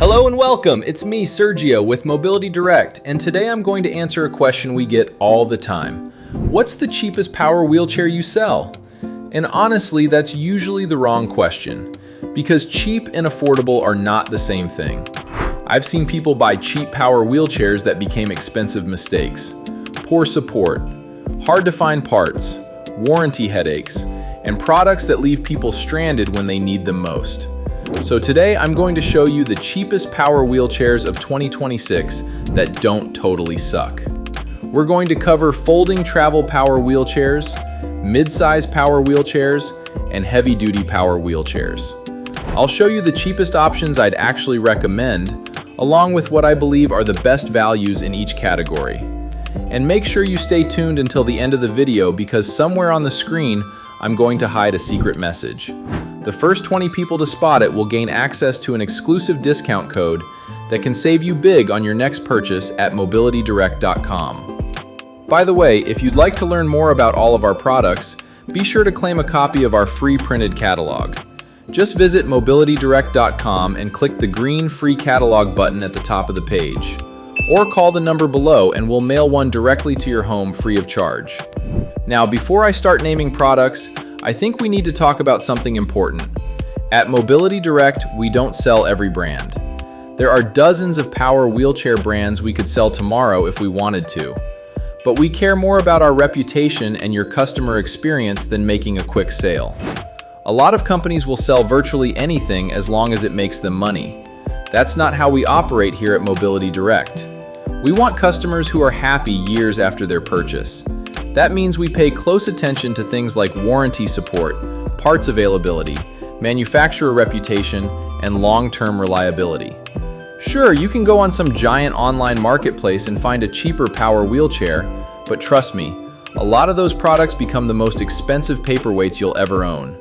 Hello and welcome, it's me, Sergio, with Mobility Direct, and today I'm going to answer a question we get all the time. What's the cheapest power wheelchair you sell? And honestly, that's usually the wrong question, because cheap and affordable are not the same thing. I've seen people buy cheap power wheelchairs that became expensive mistakes. Poor support, hard to find parts, warranty headaches, and products that leave people stranded when they need them most. So today I'm going to show you the cheapest power wheelchairs of 2026 that don't totally suck. We're going to cover folding travel power wheelchairs, mid-size power wheelchairs, and heavy-duty power wheelchairs. I'll show you the cheapest options I'd actually recommend, along with what I believe are the best values in each category. And make sure you stay tuned until the end of the video because somewhere on the screen I'm going to hide a secret message. The first 20 people to spot it will gain access to an exclusive discount code that can save you big on your next purchase at mobilitydirect.com. By the way, if you'd like to learn more about all of our products, be sure to claim a copy of our free printed catalog. Just visit mobilitydirect.com and click the green free catalog button at the top of the page. Or call the number below and we'll mail one directly to your home free of charge. Now, before I start naming products, I think we need to talk about something important. At Mobility Direct, we don't sell every brand. There are dozens of power wheelchair brands we could sell tomorrow if we wanted to. But we care more about our reputation and your customer experience than making a quick sale. A lot of companies will sell virtually anything as long as it makes them money. That's not how we operate here at Mobility Direct. We want customers who are happy years after their purchase. That means we pay close attention to things like warranty support, parts availability, manufacturer reputation, and long-term reliability. Sure, you can go on some giant online marketplace and find a cheaper power wheelchair, but trust me, a lot of those products become the most expensive paperweights you'll ever own.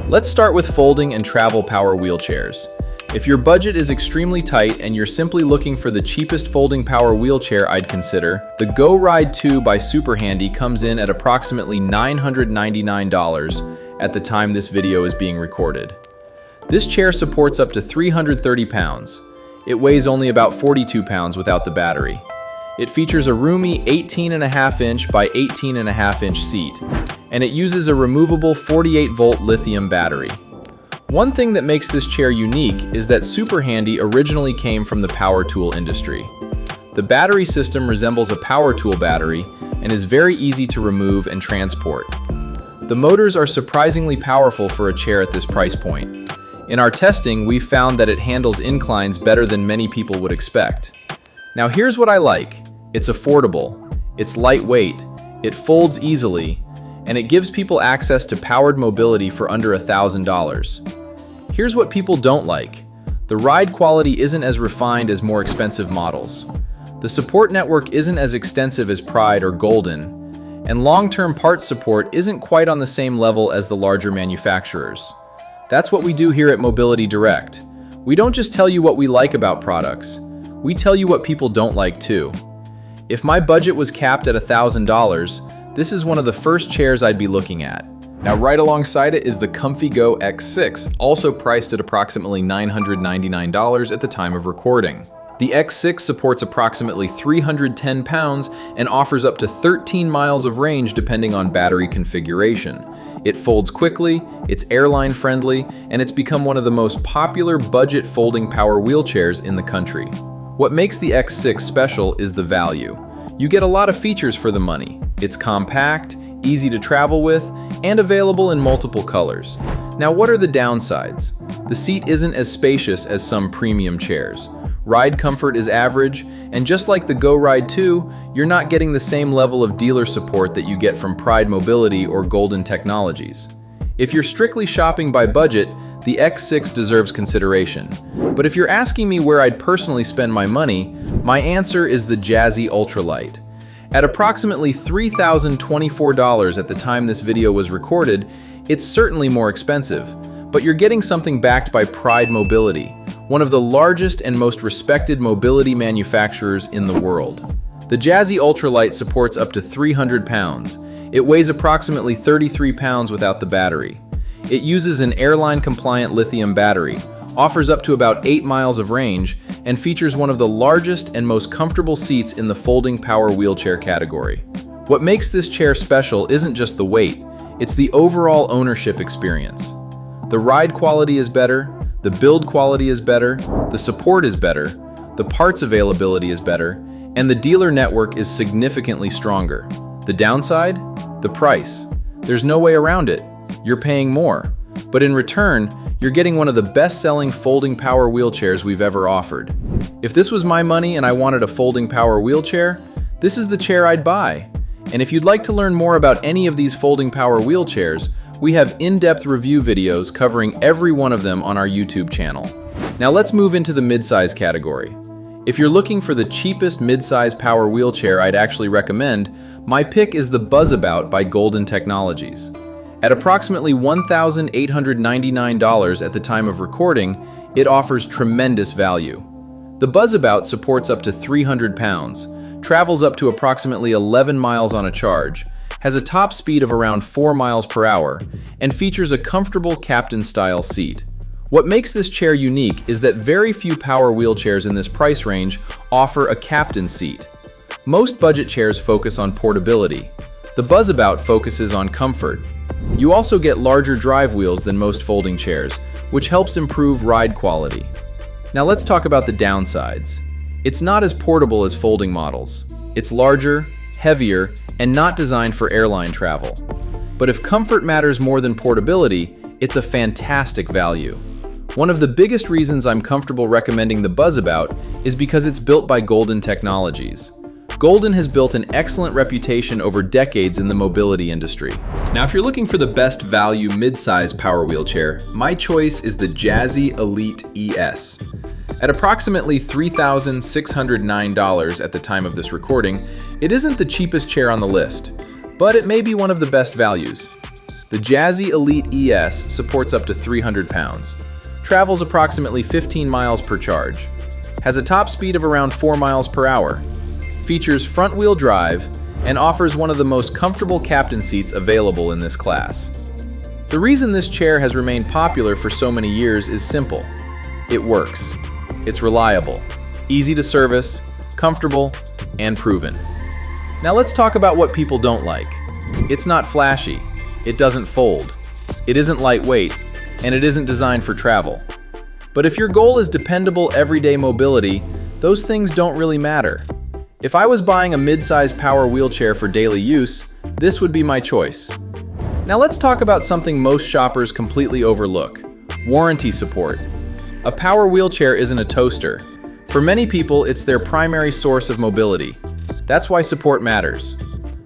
Let's start with folding and travel power wheelchairs. If your budget is extremely tight and you're simply looking for the cheapest folding power wheelchair I'd consider, the Go Ride 2 by Super Handy comes in at approximately $999 at the time this video is being recorded. This chair supports up to 330 pounds. It weighs only about 42 pounds without the battery. It features a roomy 18.5-inch by 18.5-inch seat, and it uses a removable 48-volt lithium battery. One thing that makes this chair unique is that Super Handy originally came from the power tool industry. The battery system resembles a power tool battery and is very easy to remove and transport. The motors are surprisingly powerful for a chair at this price point. In our testing, we've found that it handles inclines better than many people would expect. Now here's what I like. It's affordable, it's lightweight, it folds easily, and it gives people access to powered mobility for under $1,000. Here's what people don't like. The ride quality isn't as refined as more expensive models. The support network isn't as extensive as Pride or Golden, and long-term parts support isn't quite on the same level as the larger manufacturers. That's what we do here at Mobility Direct. We don't just tell you what we like about products, we tell you what people don't like too. If my budget was capped at $1,000, this is one of the first chairs I'd be looking at. Now right alongside it is the ComfyGo X-6, also priced at approximately $999 at the time of recording. The X-6 supports approximately 310 pounds and offers up to 13 miles of range depending on battery configuration. It folds quickly, it's airline friendly, and it's become one of the most popular budget folding power wheelchairs in the country. What makes the X-6 special is the value. You get a lot of features for the money. It's compact, easy to travel with, and available in multiple colors. Now, what are the downsides? The seat isn't as spacious as some premium chairs. Ride comfort is average, and just like the Go Ride 2, you're not getting the same level of dealer support that you get from Pride Mobility or Golden Technologies. If you're strictly shopping by budget, the X6 deserves consideration. But if you're asking me where I'd personally spend my money, my answer is the Jazzy Ultralight. At approximately $3,024 at the time this video was recorded, it's certainly more expensive, but you're getting something backed by Pride Mobility, one of the largest and most respected mobility manufacturers in the world. The Jazzy Ultralight supports up to 300 pounds. It weighs approximately 33 pounds without the battery. It uses an airline-compliant lithium battery, offers up to about 8 miles of range, and features one of the largest and most comfortable seats in the folding power wheelchair category. What makes this chair special isn't just the weight, it's the overall ownership experience. The ride quality is better, the build quality is better, the support is better, the parts availability is better, and the dealer network is significantly stronger. The downside? The price. There's no way around it. You're paying more. But in return, you're getting one of the best-selling folding power wheelchairs we've ever offered. If this was my money and I wanted a folding power wheelchair, this is the chair I'd buy. And if you'd like to learn more about any of these folding power wheelchairs, we have in-depth review videos covering every one of them on our YouTube channel. Now let's move into the midsize category. If you're looking for the cheapest midsize power wheelchair I'd actually recommend, my pick is the Buzzabout by Golden Technologies. At approximately $1,899 at the time of recording, it offers tremendous value. The Buzzabout supports up to 300 pounds, travels up to approximately 11 miles on a charge, has a top speed of around 4 miles per hour, and features a comfortable captain-style seat. What makes this chair unique is that very few power wheelchairs in this price range offer a captain seat. Most budget chairs focus on portability. The Buzzabout focuses on comfort. You also get larger drive wheels than most folding chairs, which helps improve ride quality. Now let's talk about the downsides. It's not as portable as folding models. It's larger, heavier, and not designed for airline travel. But if comfort matters more than portability, it's a fantastic value. One of the biggest reasons I'm comfortable recommending the Buzzabout is because it's built by Golden Technologies. Golden has built an excellent reputation over decades in the mobility industry. Now, if you're looking for the best value mid-size power wheelchair, my choice is the Jazzy Elite ES. At approximately $3,609 at the time of this recording, it isn't the cheapest chair on the list, but it may be one of the best values. The Jazzy Elite ES supports up to 300 pounds, travels approximately 15 miles per charge, has a top speed of around 4 miles per hour, features front-wheel drive, and offers one of the most comfortable captain seats available in this class. The reason this chair has remained popular for so many years is simple. It works. It's reliable, easy to service, comfortable, and proven. Now let's talk about what people don't like. It's not flashy, it doesn't fold, it isn't lightweight, and it isn't designed for travel. But if your goal is dependable everyday mobility, those things don't really matter. If I was buying a mid-size power wheelchair for daily use, this would be my choice. Now let's talk about something most shoppers completely overlook: warranty support. A power wheelchair isn't a toaster. For many people, it's their primary source of mobility. That's why support matters.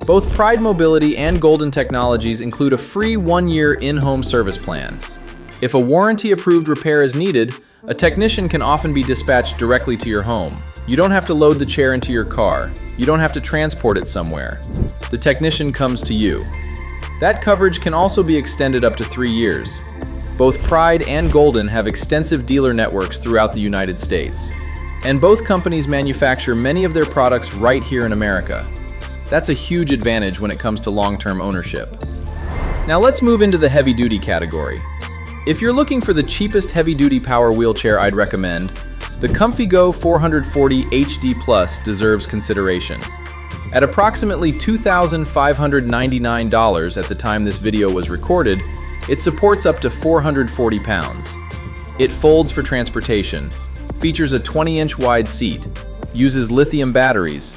Both Pride Mobility and Golden Technologies include a free 1-year in-home service plan. If a warranty-approved repair is needed, a technician can often be dispatched directly to your home. You don't have to load the chair into your car. You don't have to transport it somewhere. The technician comes to you. That coverage can also be extended up to 3 years. Both Pride and Golden have extensive dealer networks throughout the United States. And both companies manufacture many of their products right here in America. That's a huge advantage when it comes to long-term ownership. Now let's move into the heavy-duty category. If you're looking for the cheapest heavy-duty power wheelchair I'd recommend, the ComfyGo 440 HD Plus deserves consideration. At approximately $2,599 at the time this video was recorded, it supports up to 440 pounds. It folds for transportation, features a 20-inch wide seat, uses lithium batteries,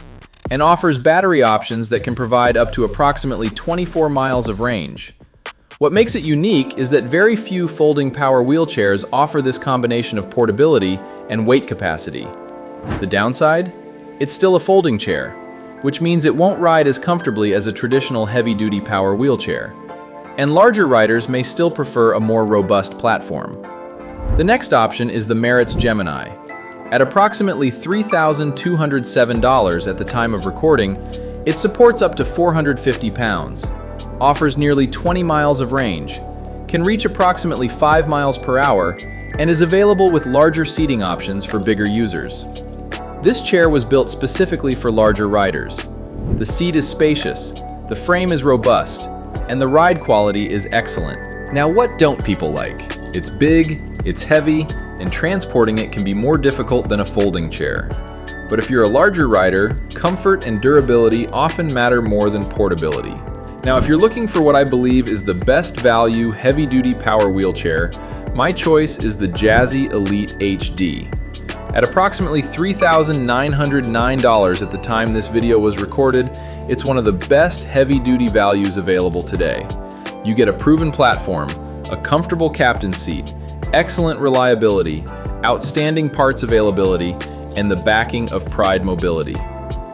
and offers battery options that can provide up to approximately 24 miles of range. What makes it unique is that very few folding power wheelchairs offer this combination of portability and weight capacity. The downside? It's still a folding chair, which means it won't ride as comfortably as a traditional heavy-duty power wheelchair. And larger riders may still prefer a more robust platform. The next option is the Merit's Gemini. At approximately $3,207 at the time of recording, it supports up to 450 pounds. Offers nearly 20 miles of range, can reach approximately 5 miles per hour, and is available with larger seating options for bigger users. This chair was built specifically for larger riders. The seat is spacious, the frame is robust, and the ride quality is excellent. Now, what don't people like? It's big, it's heavy, and transporting it can be more difficult than a folding chair. But if you're a larger rider, comfort and durability often matter more than portability. Now, if you're looking for what I believe is the best value heavy-duty power wheelchair, my choice is the Jazzy Elite HD. At approximately $3,909 at the time this video was recorded, it's one of the best heavy-duty values available today. You get a proven platform, a comfortable captain's seat, excellent reliability, outstanding parts availability, and the backing of Pride Mobility.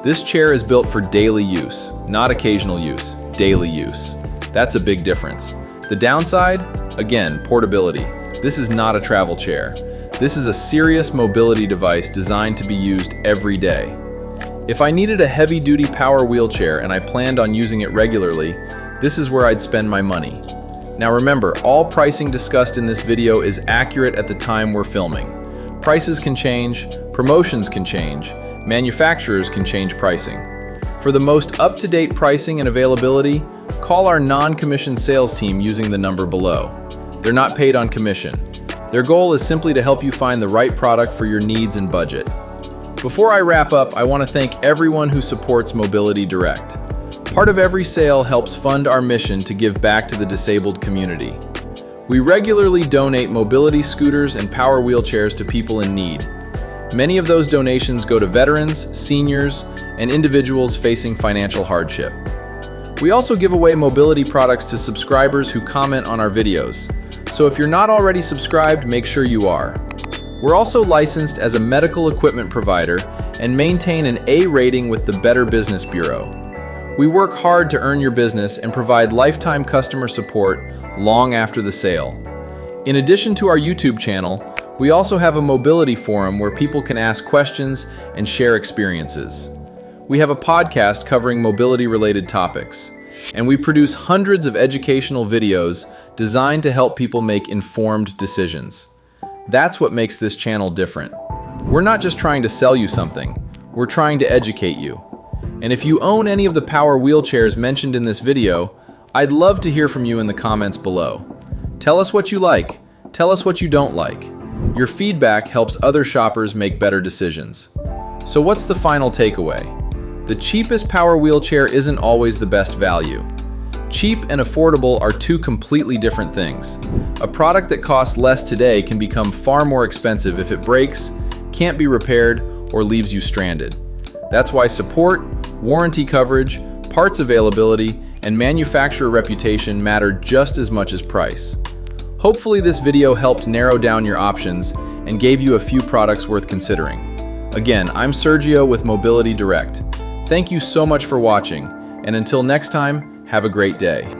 This chair is built for daily use, not occasional use, daily use. That's a big difference. The downside? Again, portability. This is not a travel chair. This is a serious mobility device designed to be used every day. If I needed a heavy-duty power wheelchair and I planned on using it regularly, this is where I'd spend my money. Now remember, all pricing discussed in this video is accurate at the time we're filming. Prices can change, promotions can change, manufacturers can change pricing. For the most up-to-date pricing and availability, call our non-commissioned sales team using the number below. They're not paid on commission. Their goal is simply to help you find the right product for your needs and budget. Before I wrap up, I want to thank everyone who supports Mobility Direct. Part of every sale helps fund our mission to give back to the disabled community. We regularly donate mobility scooters and power wheelchairs to people in need. Many of those donations go to veterans, seniors, and individuals facing financial hardship. We also give away mobility products to subscribers who comment on our videos. So if you're not already subscribed, make sure you are. We're also licensed as a medical equipment provider and maintain an A rating with the Better Business Bureau. We work hard to earn your business and provide lifetime customer support long after the sale. In addition to our YouTube channel, we also have a mobility forum where people can ask questions and share experiences. We have a podcast covering mobility-related topics, and we produce hundreds of educational videos designed to help people make informed decisions. That's what makes this channel different. We're not just trying to sell you something, we're trying to educate you. And if you own any of the power wheelchairs mentioned in this video, I'd love to hear from you in the comments below. Tell us what you like, tell us what you don't like. Your feedback helps other shoppers make better decisions. So what's the final takeaway? The cheapest power wheelchair isn't always the best value. Cheap and affordable are two completely different things. A product that costs less today can become far more expensive if it breaks, can't be repaired, or leaves you stranded. That's why support, warranty coverage, parts availability, and manufacturer reputation matter just as much as price. Hopefully this video helped narrow down your options and gave you a few products worth considering. Again, I'm Sergio with Mobility Direct. Thank you so much for watching, and until next time, have a great day.